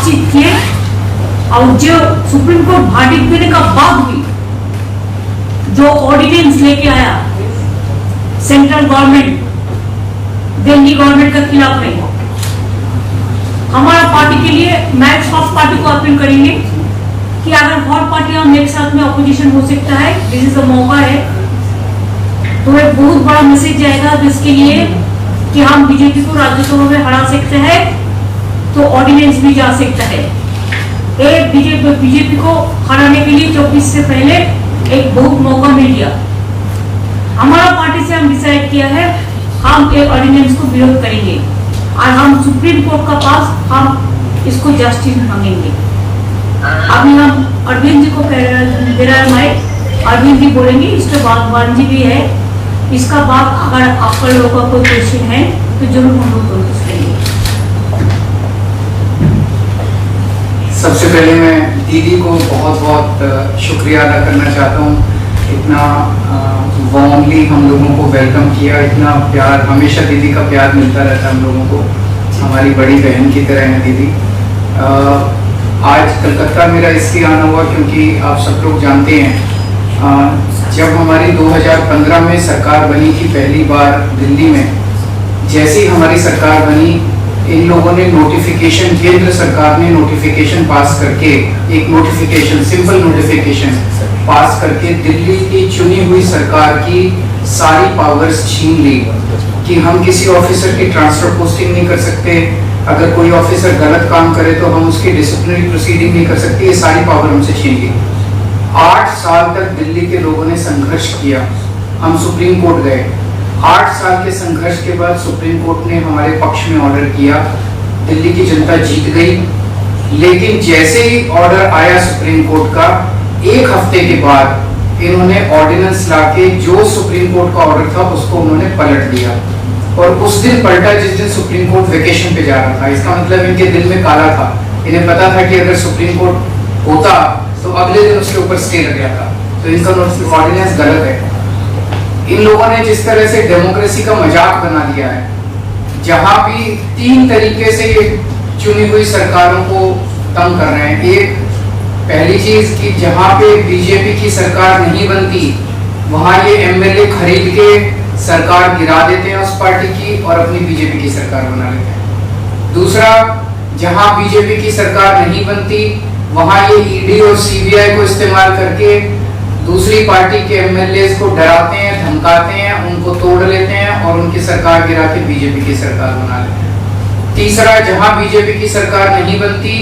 बातचीत किए और जो सुप्रीम कोर्ट verdict देने का बाद भी जो ऑर्डिनेंस लेके आया सेंट्रल गवर्नमेंट दिल्ली गवर्नमेंट के खिलाफ में, हमारा पार्टी के लिए मैक्स ऑफ पार्टी को अपील करेंगे कि अगर और पार्टियां एक साथ में ऑपोजिशन हो सकता है, दिस इज अ मौका है, तो एक बहुत बड़ा मैसेज जाएगा जिसके लिए कि हम बीजेपी को राज्यसभा में हरा सकते हैं, तो ऑर्डिनेंस भी जा सकता है। एक बीजेपी को हराने के लिए 24 से पहले एक बहुत मौका मिल गया। हमारा पार्टी से हम डिसाइड किया है हम एक ऑर्डिनेंस को विरोध करेंगे और हम सुप्रीम कोर्ट का पास हम इसको जस्टिस मांगेंगे। अभी हम अरविंद जी को दे रहा है माइक, अरविंद जी बोलेंगे, इसके बाद वान जी भी है, इसका बाद अगर आपका लोगों का कोई क्वेश्चन है तो जरूर हम लोग करेंगे। सबसे पहले मैं दीदी को बहुत बहुत शुक्रिया अदा करना चाहता हूँ, इतना वार्मली हम लोगों को वेलकम किया, इतना प्यार, हमेशा दीदी का प्यार मिलता रहता है हम लोगों को, हमारी बड़ी बहन की तरह है दीदी। आज कलकत्ता मेरा इसलिए आना हुआ क्योंकि आप सब लोग जानते हैं जब हमारी 2015 में सरकार बनी थी पहली बार दिल्ली में, जैसे ही हमारी सरकार बनी इन लोगों ने नोटिफिकेशन, केंद्र सरकार ने नोटिफिकेशन पास करके, एक नोटिफिकेशन, सिंपल नोटिफिकेशन पास करके दिल्ली की चुनी हुई सरकार की सारी पावर्स छीन ली कि हम किसी ऑफिसर की ट्रांसफर पोस्टिंग नहीं कर सकते, अगर कोई ऑफिसर गलत काम करे तो हम उसकी डिसिप्लिनरी प्रोसीडिंग नहीं कर सकते, ये सारी पावर हमसे छीन ली। 8 साल तक दिल्ली के लोगों ने संघर्ष किया, हम सुप्रीम कोर्ट गए, 8 साल के संघर्ष के बाद सुप्रीम कोर्ट ने हमारे पक्ष में ऑर्डर किया, दिल्ली की जनता जीत गई। लेकिन जैसे ही ऑर्डर आया सुप्रीम कोर्ट का, 1 हफ्ते के बाद इन्होंने ऑर्डिनेंस लाके जो सुप्रीम कोर्ट का ऑर्डर था उसको उन्होंने पलट दिया, और उस दिन पलटा जिस दिन सुप्रीम कोर्ट वेकेशन पे जा रहा था। इसका मतलब इनके दिल में काला था, इन्हें पता था कि अगर सुप्रीम कोर्ट होता तो अगले दिन उसके ऊपर स्टे लग गया था, तो इनका ऑर्डिनेंस गलत है। इन लोगों ने जिस तरह से डेमोक्रेसी का मजाक बना दिया है, जहां भी 3 तरीके से चुनी हुई सरकारों को तंग कर रहे हैं। एक, पहली चीज कि जहां पे बीजेपी की सरकार नहीं बनती वहां ये एमएलए खरीद के सरकार गिरा देते हैं उस पार्टी की और अपनी बीजेपी की सरकार बना लेते हैं। दूसरा, जहां बीजेपी की सरकार नहीं बनती वहां ये ईडी और सीबीआई को इस्तेमाल करके दूसरी पार्टी के एमएलए को डराते हैं, धमकाते हैं, उनको तोड़ लेते हैं और उनकी सरकार गिरा के बीजेपी की सरकार बना लेते हैं। तीसरा, जहां बीजेपी की सरकार नहीं बनती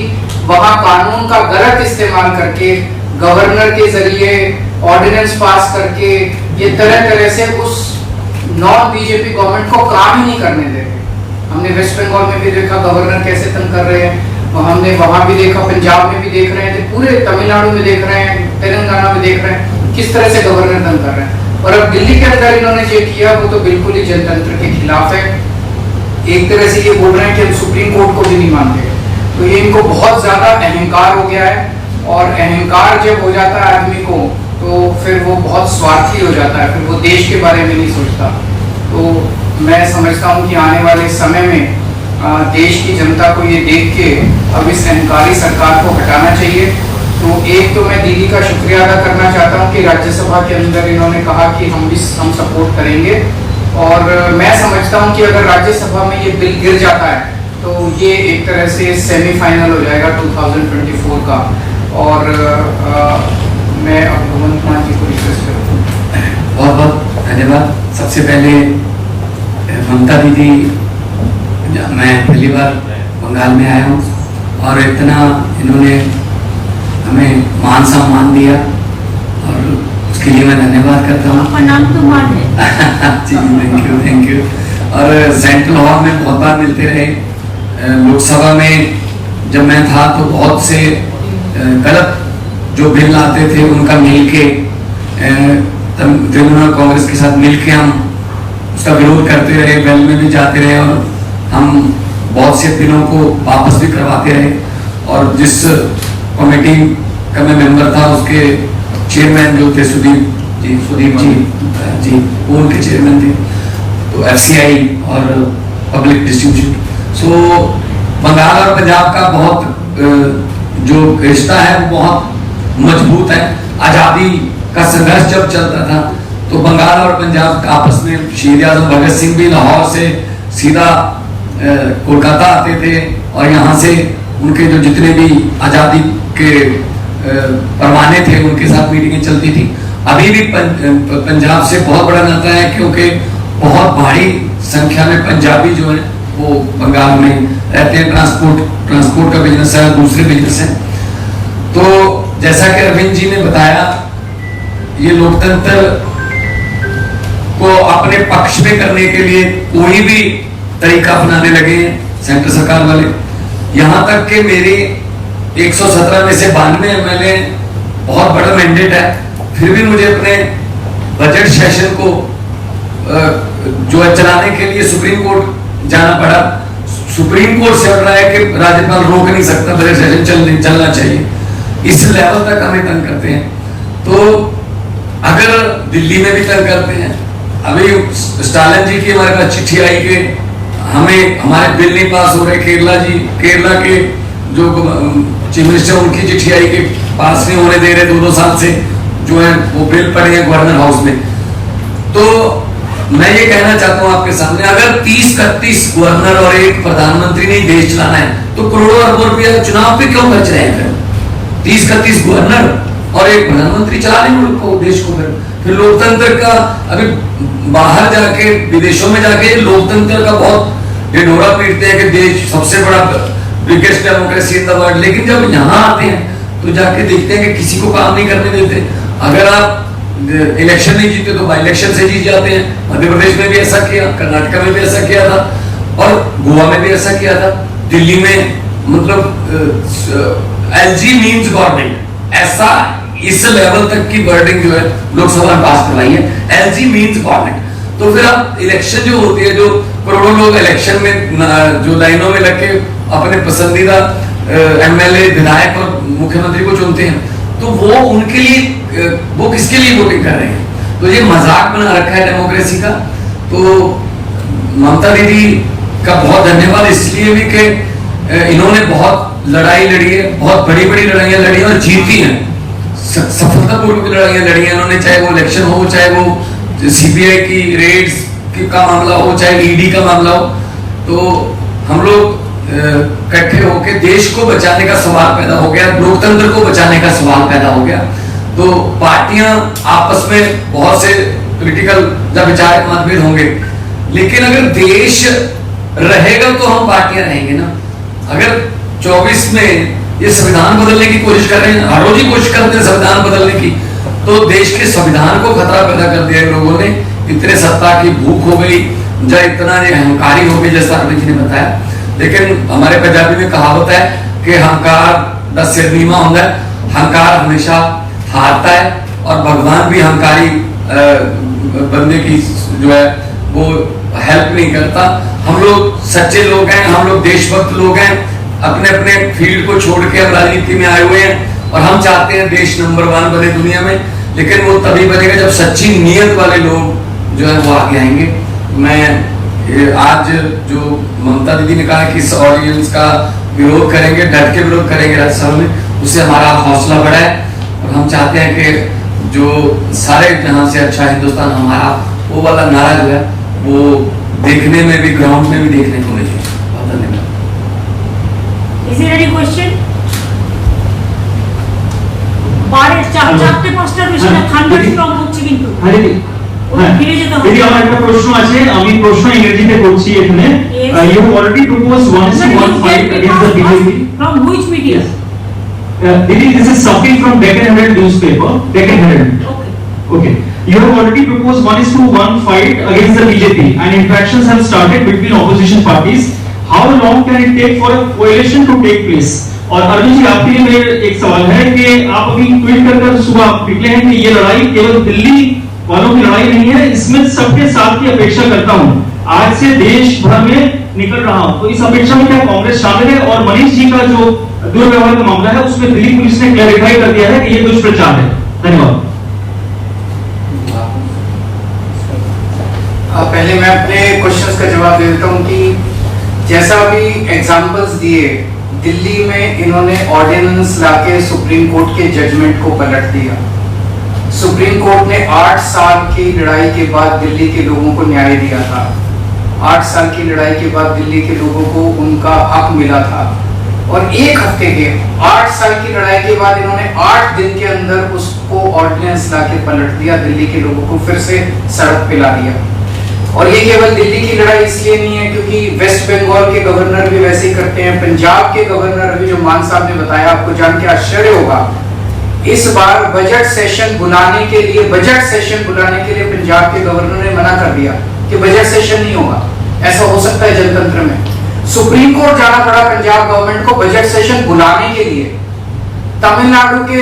वहां कानून का गलत इस्तेमाल करके गवर्नर के जरिए ऑर्डिनेंस पास करके ये तरह तरह से उस नॉन बीजेपी गवर्नमेंट को काम ही नहीं करने देते। हमने वेस्ट बंगाल में भी देखा गवर्नर कैसे तंग कर रहे हैं, हमने वहां भी देखा, पंजाब में भी देख रहे हैं, पूरे तमिलनाडु में देख रहे हैं, तेलंगाना में देख रहे हैं किस तरह से गवर्नर तंग कर रहे हैं। और अब दिल्ली के अंदर इन्होंने जो किया वो तो बिल्कुल ही जनतंत्र के खिलाफ है। एक तरह से ये बोल रहे हैं कि हम सुप्रीम कोर्ट को भी नहीं मानते, तो ये इनको बहुत ज्यादा अहंकार हो गया है, और अहंकार जब हो जाता है आदमी को तो फिर वो बहुत स्वार्थी हो जाता है, फिर वो देश के बारे में नहीं सोचता। तो मैं समझता हूँ कि आने वाले समय में देश की जनता को ये देख के अब इस अहंकारी सरकार को हटाना चाहिए। तो एक तो मैं दीदी का शुक्रिया अदा करना चाहता हूँ कि राज्यसभा के अंदर इन्होंने कहा कि हम सपोर्ट करेंगे, और मैं समझता हूँ कि अगर राज्यसभा में ये बिल गिर जाता है तो ये एक तरह से सेमीफाइनल हो जाएगा 2024 का। और मैं अब भगवंत मान जी को रिक्वेस्ट करता हूँ। बहुत बहुत धन्यवाद। सबसे पहले ममता दीदी, मैं पहली बार बंगाल में आया हूँ और इतना इन्होंने हमें मान सम्मान दिया और उसके लिए मैं धन्यवाद करता हूँ। आपका नाम तो मान है। जी थैंक यू। और सेंट्रल हॉल में बहुत बार मिलते रहे। लोकसभा में जब मैं था तो बहुत से गलत जो बिल आते थे उनका मिलके तृणमूल कांग्रेस के साथ मिलके हम उसका विरोध करते रहे, वेल में भी जाते रहे और हम बहुत से बिलों को वापस भी करवाते रहे। और जिस कमेटी का मैं मेंबर था उसके चेयरमैन जो थे सुदीप जी वो उनके चेयरमैन थे। तो एफसीआई और पब्लिक डिस्ट्रीब्यूशन, सो बंगाल और पंजाब का बहुत जो रिश्ता है वो बहुत मजबूत है। आजादी का संघर्ष जब चलता था तो बंगाल और पंजाब आपस में शहीद आजम भगत सिंह भी लाहौर से सीधा कोलकाता आते थे और यहाँ से उनके जो जितने भी आजादी के परवाने थे उनके साथ मीटिंगें चलती थी। अभी भी पंजाब से बहुत बड़ा नाता है क्योंकि बहुत भारी संख्या में पंजाबी जो है वो बंगाल में रहते हैं। ट्रांसपोर्ट का बिजनेस है, दूसरे बिजनेस है। तो जैसा कि अरविंद जी ने बताया, ये लोकतंत्र को अपने पक्ष में करने के लिए कोई भी तरीका अपनाने लगे हैं सेंटर सरकार वाले। यहां तक कि मेरे 117 में से 92 एमएलए, बहुत बड़ा मैंडेट है, फिर भी मुझे अपने बजट सेशन को जो है चलाने के लिए सुप्रीम कोर्ट जाना पड़ा। सुप्रीम कोर्ट से रहा है कि राज्यपाल रोक नहीं सकता, बजट सेशन चलना चाहिए। इस लेवल तक हमें तंग करते हैं। तो अगर दिल्ली में भी तंग करते हैं, अभी स्टालिन जी की हमारे पास चिट्ठी आई कि हमें हमारे बिल नहीं पास हो रहे। केरला के जो चीफ मिनिस्टर, उनकी चिट्ठी आई कि पास नहीं होने दे रहे 2-2 साल से जो है वो बिल पड़े हैं गवर्नर हाउस में। तो मैं ये कहना चाहता हूं आपके सामने, अगर 30-31 गवर्नर और एक प्रधानमंत्री ने देश चलाना है तो करोड़ों अरबों रुपया चुनाव पे क्यों खर्च रहे हैं? 30-31 गवर्नर और एक प्रधानमंत्री चला लें मुल्क को, देश को। फिर लोकतंत्र का अभी बाहर जाके, विदेशों में जाके लोकतंत्र का बहुत ढिढोरा पीटते हैं कि देश सबसे बड़ा biggest democracy in the world. लेकिन जब यहाँ आते हैं तो जाके देखते हैं कि किसी को काम नहीं करने देते। अगर आप इलेक्शन नहीं जीते तो बाई इलेक्शन से जीत जाते हैं। मध्य प्रदेश में भी ऐसा किया, कर्नाटक में भी ऐसा किया था और गोवा में भी ऐसा किया था। दिल्ली में मतलब एलजी मीन्स गवर्नमेंट, ऐसा इस लेवल तक की वर्डिंग जो है लोकसभा में पास करवाई है, एलजी मीन्स गवर्नमेंट। तो फिर आप इलेक्शन जो होती है, जो करोड़ों लोग इलेक्शन में जो लाइनों में लग के अपने पसंदीदा एमएलए, विधायक और मुख्यमंत्री को चुनते हैं, तो वो उनके लिए, वो किसके लिए वोटिंग कर रहे हैं? तो ये मजाक बना रखा है डेमोक्रेसी का। तो ममता दीदी का बहुत धन्यवाद इसलिए भी कि इन्होंने बहुत लड़ाई लड़ी है, बहुत बड़ी बड़ी लड़ाइयां लड़ी और जीती हैं, सफलतापूर्वक लड़ाइयां लड़ी हैं इन्होंने। चाहे वो इलेक्शन हो, चाहे वो सीबीआई की रेड्स का मामला हो, चाहे ईडी का मामला हो। तो हम लोग इकट्ठे होकर देश को बचाने का सवाल पैदा हो गया, लोकतंत्र को बचाने का सवाल पैदा हो गया। तो पार्टियां आपस में बहुत से पॉलिटिकल जब विचार मतभेद होंगे, लेकिन अगर देश रहेगा तो हम पार्टियां रहेंगे ना। अगर 24 में ये संविधान बदलने की कोशिश कर रहे हैं, हर रोज ही कोशिश करते हैं संविधान बदलने की, तो देश के संविधान को खतरा पैदा कर दिया लोगों ने। इतने सत्ता की भूख हो गई, या इतना ये अहंकारी हो गई, जैसा अरविंद जी ने बताया। लेकिन हमारे पंजाबी में कहावत है कि अहंकार दा सिर नीवा होता है, अहंकार हमेशा हारता है और भगवान भी अहंकारी बंदे की जो है वो हेल्प नहीं करता। हम लोग सच्चे लोग हैं, हम लोग देशभक्त लोग हैं, अपने अपने फील्ड को छोड़ के हम राजनीति में आए हुए हैं और हम चाहते हैं देश नंबर 1 बने दुनिया में। लेकिन वो तभी बनेगा जब सच्ची नीयत वाले लोग जो है वो आगे आएंगे। मैं आज जो ममता दीदी ने कहा कि इस ऑर्डिनेंस का विरोध करेंगे, डट के विरोध करेंगे राज्यसभा में, उससे हमारा हौसला बढ़ा है और हम चाहते हैं कि जो सारे जहां से अच्छा हिंदुस्तान हमारा, वो वाला नारा जो है वो देखने में भी, ग्राउंड में भी देखने को मिले। बहुत धन्यवाद। Is there any question? বাড়ির চারটে পাঁচটা বেশি না ঠান্ডা স্ট্রং হচ্ছে কিন্তু ফিরে যেতে হবে। দিদি আমার একটা প্রশ্ন আছে, আমি প্রশ্ন ইংরেজিতে করছি এখানে। You have already proposed 1:1 fight against the BJP. From which media? Didi, this is something from Deccan Herald newspaper, Deccan Herald. Okay. Okay. You have already proposed 1:1 fight against the BJP and interactions have started between opposition parties. How long can it take for a coalition to take place? और अरविंद जी आपके लिए मेरा एक सवाल है कि आप अभी ट्वीट कर सुबह निकले हैं कि ये लड़ाई केवल दिल्ली वालों की लड़ाई नहीं है, इसमें सबके साथ की अपेक्षा करता हूं। आज से देश भर में निकल रहा हूं, तो इस अपेक्षा में क्या कांग्रेस शामिल है? और मनीष जी का जो दुर्व्यवहार का मामला है उसमें दिल्ली पुलिस ने क्लैरिफाई कर दिया है कि ये दुष्प्रचार है। धन्यवाद। पहले मैं अपने क्वेश्चंस का जवाब दे देता हूं कि जैसा अभी एग्जाम्पल्स दिए, दिल्ली में इन्होंने ऑर्डिनेंस लाके सुप्रीम कोर्ट के जजमेंट को पलट दिया। सुप्रीम कोर्ट ने 8 साल की लड़ाई के बाद दिल्ली के लोगों को न्याय दिया था। 8 साल की लड़ाई के बाद दिल्ली के लोगों को उनका हक मिला था, और एक हफ्ते के 8 साल की लड़ाई के बाद इन्होंने 8 दिन के अंदर उसको ऑर्डिनेंस लाके पलट दिया, दिल्ली के लोगों को फिर से सड़क पे ला दिया। और ये केवल दिल्ली की लड़ाई इसलिए नहीं है क्योंकि वेस्ट बंगाल के गवर्नर भी वैसे ही करते हैं। पंजाब के गवर्नर अभी जो मान साहब ने बताया, आपको जान के आश्चर्य होगा, इस बार बजट सेशन बुलाने के लिए पंजाब के गवर्नर ने मना कर दिया कि बजट सेशन नहीं होगा। ऐसा हो सकता है जनतंत्र में? सुप्रीम कोर्ट जाना पड़ा पंजाब गवर्नमेंट को बजट सेशन बुलाने के लिए। तमिलनाडु के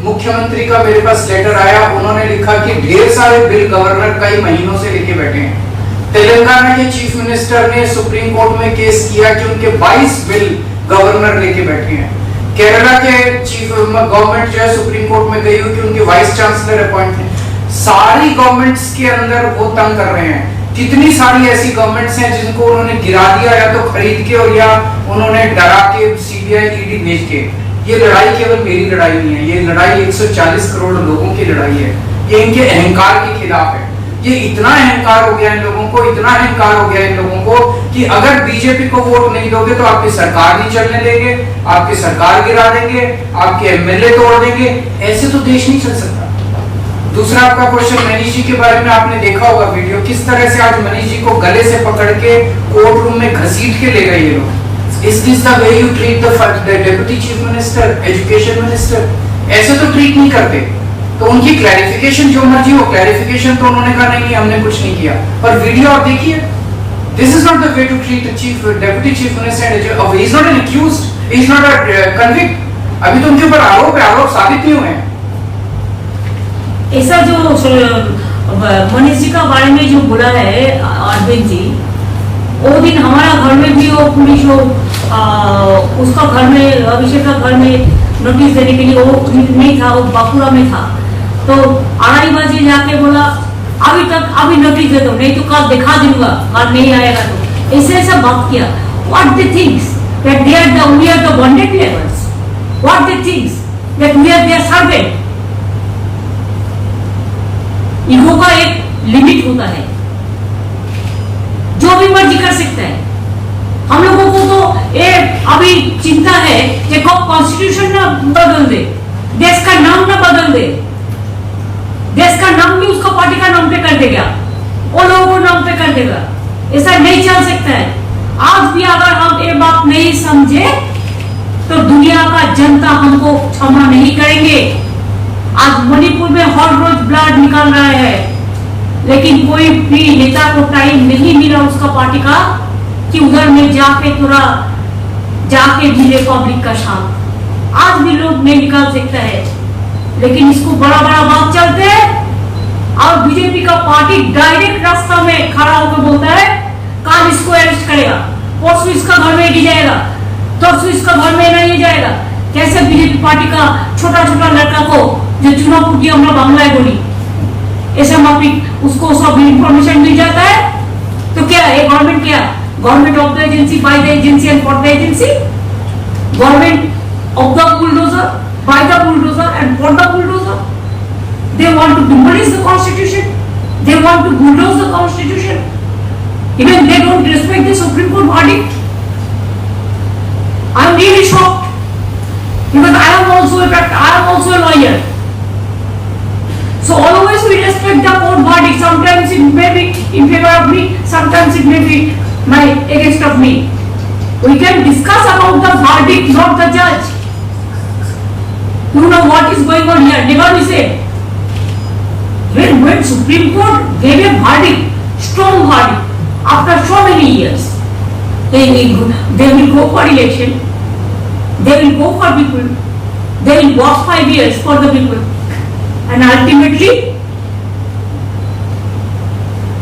मुख्यमंत्री का मेरे पास लेटर आया, उन्होंने लिखा कि ढेर सारे बिल गवर्नर कई महीनों से लेके बैठे हैं। तेलंगाना के चीफ मिनिस्टर ने सुप्रीम कोर्ट में केस किया कि उनके 22 बिल गवर्नर लेके बैठे हैं। केरला के चीफ गवर्नमेंट जो है सुप्रीम कोर्ट में गई हुई कि उनके वाइस चांसलर अपॉइंट हैं। सारी गवर्नमेंट्स के अंदर वो तंग कर रहे हैं। कितनी सारी ऐसी गवर्नमेंट्स हैं जिनको उन्होंने गिरा दिया, या तो खरीद के और या उन्होंने डरा के सीबीआई ईडी भेज के। ये लड़ाई केवल मेरी लड़ाई नहीं है, ये लड़ाई 140 करोड़ लोगों की लड़ाई है। ये इनके अहंकार के खिलाफ है। ये इतना अहंकार हो गया इन लोगों को, इतना अहंकार हो गया इन लोगों को कि अगर बीजेपी को वोट नहीं दोगे तो आपकी सरकार नहीं चलने देंगे, आपकी सरकार गिरा देंगे, आपके एमएलए तोड़ देंगे। ऐसे तो देश नहीं चल सकता। दूसरा आपका क्वेश्चन मनीष जी के बारे में, आपने देखा होगा वीडियो, किस तरह से आज मनीष जी को गले से पकड़ के कोर्ट रूम में घसीट के ले गए ये लोग। Is this the way you treat the deputy chief minister, education minister? ऐसे तो ट्रीट नहीं करते। तो उनकी क्लैरिफिकेशन जो मर्जी हो, क्लैरिफिकेशन तो उन्होंने कहा नहीं हमने कुछ नहीं किया, पर वीडियो आप देखिए। This is not the way to treat a chief deputy chief minister. He is not an accused, he is not a convict. अभी तो उनके ऊपर आरोप साबित नहीं हुए हैं। ऐसा जो मनीष जी का बारे में जो बोला है अरविंद जी, वो दिन हमारा घर में भी वो पुलिस उसका घर में, अभिषेक का घर में नोटिस देने के लिए वो नहीं था, वो बांकुड़ा में था। तो 2:30 बजे जाके बोला अभी नोटिस दे दो, नहीं तो कल दिखा दूंगा, कल नहीं आएगा। तो ऐसे ऐसा बात किया। What they thinks that we are the bonded labours? What they thinks that we are their servant? Ego का एक लिमिट होता है, जो भी मर्जी कर सकता है। हम लोगों को तो ये अभी चिंता है कि कब कॉन्स्टिट्यूशन ना बदल दे, देश का नाम ना बदल दे, देश का नाम भी उसका पार्टी का नाम पे कर देगा, वो लोगों को नाम पे कर देगा। ऐसा नहीं चल सकता है। आज भी अगर हम ये बात नहीं समझे तो दुनिया का जनता हमको क्षमा नहीं करेंगे। आज मणिपुर में हर रोज ब्लड निकल रहा है, लेकिन कोई भी नेता को टाइम नहीं मिला उसका पार्टी का कि उधर में जाके मिले पब्लिक का साथ। आज भी लोग नहीं निकाल सकता है, लेकिन इसको बड़ा बात चलते हैं। और बीजेपी का पार्टी डायरेक्ट रास्ता में खड़ा होकर बोलता है कल इसको अरेस्ट करेगा, परसों इसका घर में नहीं जाएगा, तरसों इसका घर में नहीं जाएगा। कैसे बीजेपी पार्टी का छोटा लड़का को जो चुनाव फूटी हमरा बांग्लाय बोली, ऐसा माफिक उसको सब इंफॉर्मेशन मिल जाता है। तो क्या है गवर्नमेंट? क्या government of the agency, by the agency and for the agency? Government of the bulldozer, by the bulldozer and for the bulldozer? They want to demolish the constitution, they want to bulldoze the constitution, even they don't respect the Supreme Court verdict. I am really shocked, because I am also a lawyer. So always we respect the court verdict. Sometimes it may be in favor of me, sometimes it may be against of me. We can discuss about the verdict, not the judge. You know what is going on here? Never we say. When Supreme Court gave a verdict, strong verdict, after so many years, they will go for election, they will go for people, they will work 5 years for the people, and ultimately,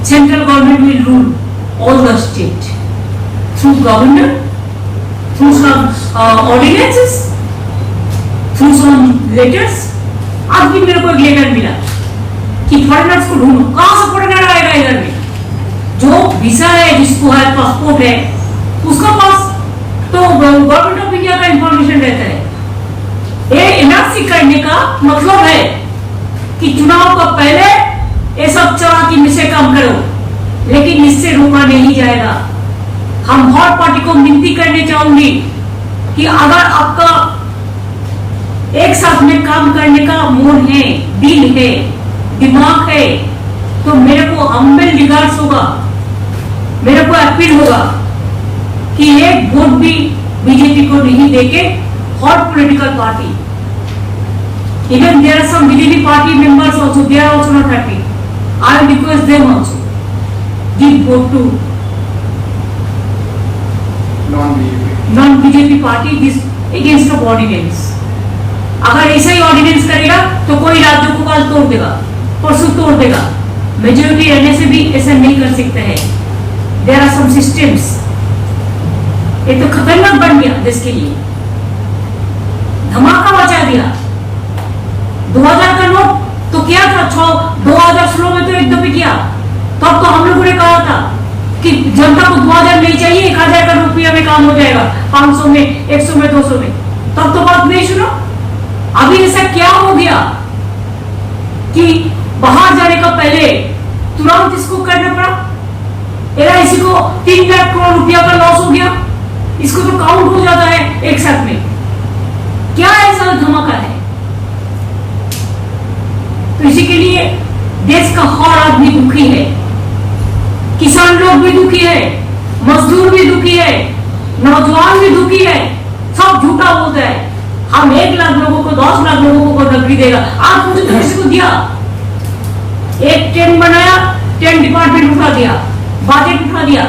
central government will rule all the state through governor, through some ordinances, through some letters. आज भी मेरे को एक letter मिला कि foreigners को ढूंढो। कहां से फॉरेनर आएगा इधर में? जो वीजा है, जिसको है, पासपोर्ट है, उसका पास तो गवर्नमेंट ऑफ इंडिया का इंफॉर्मेशन रहता है। ये एनआरसी करने का मतलब है कि चुनाव का पहले ये सब चलाकी में से काम करो, लेकिन इससे रोका नहीं जाएगा। हम हर पार्टी को विनती करने चाहूंगी कि अगर आपका एक साथ में काम करने का मूड है, दिल है, दिमाग है, तो मेरे को हम्बल रिगार्ड्स होगा, मेरे को अपील होगा कि एक वोट भी बीजेपी को नहीं देके हर political party, even there are some BJP party members also, they are also not happy. I will request them also give vote to non-BJP party this against the ordinance. अगर ऐसा ही ordinance करेगा तो कोई राज्यों को कल तोड़ देगा, परसों तोड़ देगा। मेजोरिटी रहने से भी ऐसा नहीं कर सकते हैं। There are some systems. ये तो खतरनाक बन गया देश के लिए, धमाका मचा दिया। 2000 का नोट तो क्या था, 2016 में तो एकदम ही किया। तब तो हम लोगों ने कहा था कि जनता को 2000 नहीं चाहिए, 1000 का रुपया में काम हो जाएगा, 500 में, 100 में, 200 में। तब तो बात नहीं सुनो। अभी ऐसा क्या हो गया कि बाहर जाने का पहले तुरंत इसको करना पड़ा। एलआईसी को 3 लाख करोड़ रुपया का लॉस हो गया, इसको तो काउंट हो जाता है एक साथ में। क्या ऐसा धमाका है? तो इसी के लिए देश का हर आदमी दुखी है, किसान लोग भी दुखी है, मजदूर भी दुखी है, नौजवान भी दुखी है। सब झूठा बोलता है हम 1 लाख लोगों को, 10 लाख लोगों को नौकरी देगा। आज मुझे तो किसी को दिया, एक टेन बनाया, 10 डिपार्टमेंट उठा दिया, बजट उठा दिया।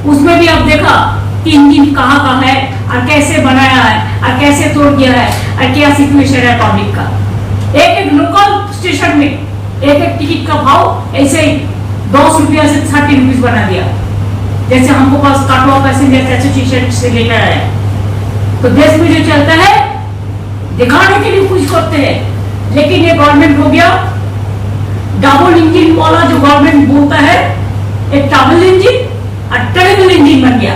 उसमें भी अब देखा कि इंजन कहाँ है और कैसे बनाया है और कैसे तोड़ दिया है और क्या सिचुएशन है पब्लिक का। एक लोकल स्टेशन में एक टिकट का भाव ऐसे ही 10 रुपया से 30 रुपीज बना दिया। जैसे हमको पास काटवा पैसेंजर एसोसिएशन से लेकर आया। तो देश में जो चलता है दिखाने के लिए कुछ करते हैं, लेकिन ये गवर्नमेंट हो गया डबल इंजन वाला। जो गवर्नमेंट बोलता है एक डबल इंजन और टेरिबल इंजन बन गया।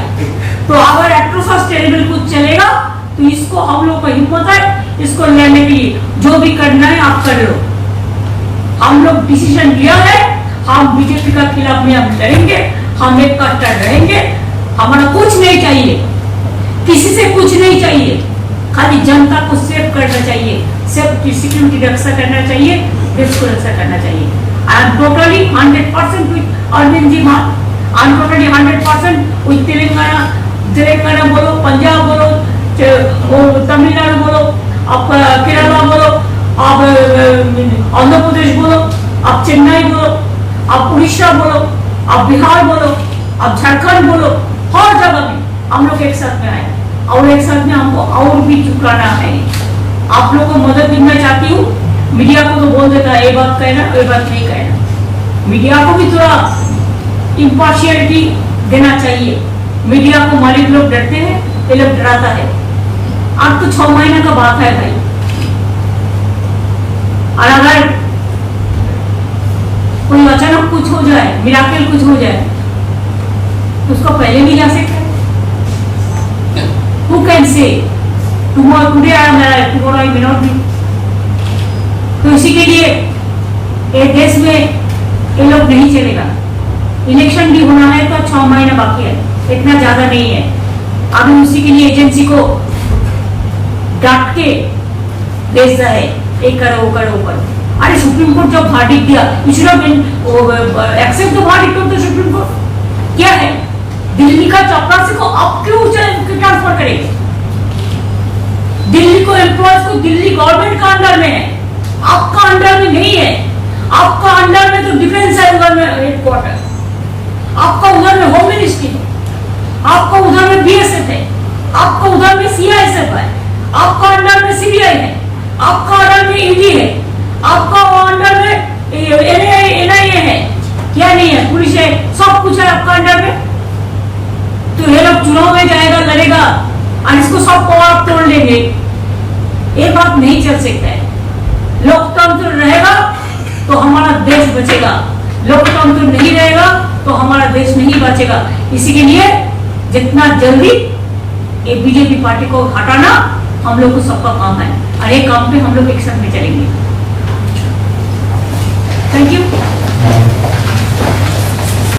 तो अगर एट्रोसस टेरिबल कुछ चलेगा तो इसको हम लोग को हिम्मत है इसको लेने के लिए, जो भी करना है आप कर लो। हम लोग डिसीजन लिया है, हम बीजेपी का खिलाफ में हम लड़ेंगे, हम एक कट्टर रहेंगे। हमारा कुछ नहीं चाहिए, किसी से कुछ नहीं चाहिए, खाली जनता को सेव करना चाहिए, सेफ सिक्योरिटी रक्षा करना चाहिए, देश को रक्षा करना चाहिए। I am totally 100% with Arvind ji Mann. I am totally 100% with Telangana बोलो, पंजाब बोलो, तमिलनाडु बोलो, आप केरला बोलो, आप आंध्र प्रदेश बोलो, आप चेन्नई बोलो, आप उड़ीसा बोलो, आप बिहार बोलो, आप झारखंड बोलो, हर जगह में हम लोग एक साथ में आए और एक साथ में हमको और भी झुकाना है। आप लोग को मदद देना चाहती हूँ। मीडिया को तो बोल देता है ये बात कहना, ये बात नहीं कहना। मीडिया को भी थोड़ा इम्पार्शियलिटी देना चाहिए। मीडिया को मालिक लोग डरते हैं, ये लोग डराता है। अब तो 6 महीने का बात है भाई, और अगर कोई अचानक कुछ हो जाए, मिराकल कुछ हो जाए, तो उसको पहले भी जा सकता है। Who can say tomorrow, today I am alive, tomorrow I may not be. तो इसी के लिए ये देश में ये लोग नहीं चलेगा। इलेक्शन भी होना है तो 6 महीना बाकी है, इतना ज्यादा नहीं है। अभी उसी के लिए एजेंसी को डांट के भेज रहा है, ये करो वो करो वो करो। अरे सुप्रीम कोर्ट जब वर्डिक्ट दिया, you should have accept the verdict of the Supreme Court. क्या है, दिल्ली का चपरासी को आप क्यों ट्रांसफर करेंगे? दिल्ली को एम्प्लॉयज को दिल्ली गवर्नमेंट का अंडर में है, आपका अंडर में नहीं है। आपका अंडर में तो डिफेंस है, उधर में हेडक्वार्टर, आपका उधर में होम मिनिस्ट्री है, आपका उधर में बीएसएफ है, आपका उधर में सीआईएसएफ है, आपका अंडर में सीबीआई है, आपका अंडर में ईडी है, आपका अंडर में एनआईए है, क्या नहीं है, पुलिस है, सब कुछ है आपका अंडर में। तो ये लोग चुनाव में जाएगा, लड़ेगा और इसको सब को आप तोड़ लेंगे, ये बात नहीं चल सकता है। लोकतंत्र रहेगा तो हमारा देश बचेगा, लोकतंत्र नहीं रहेगा तो हमारा देश नहीं बचेगा। इसी के लिए जितना जल्दी ये बीजेपी पार्टी को हटाना हम लोग को सबका काम है और ये काम पे हम लोग एक साथ में चलेंगे। Thank you.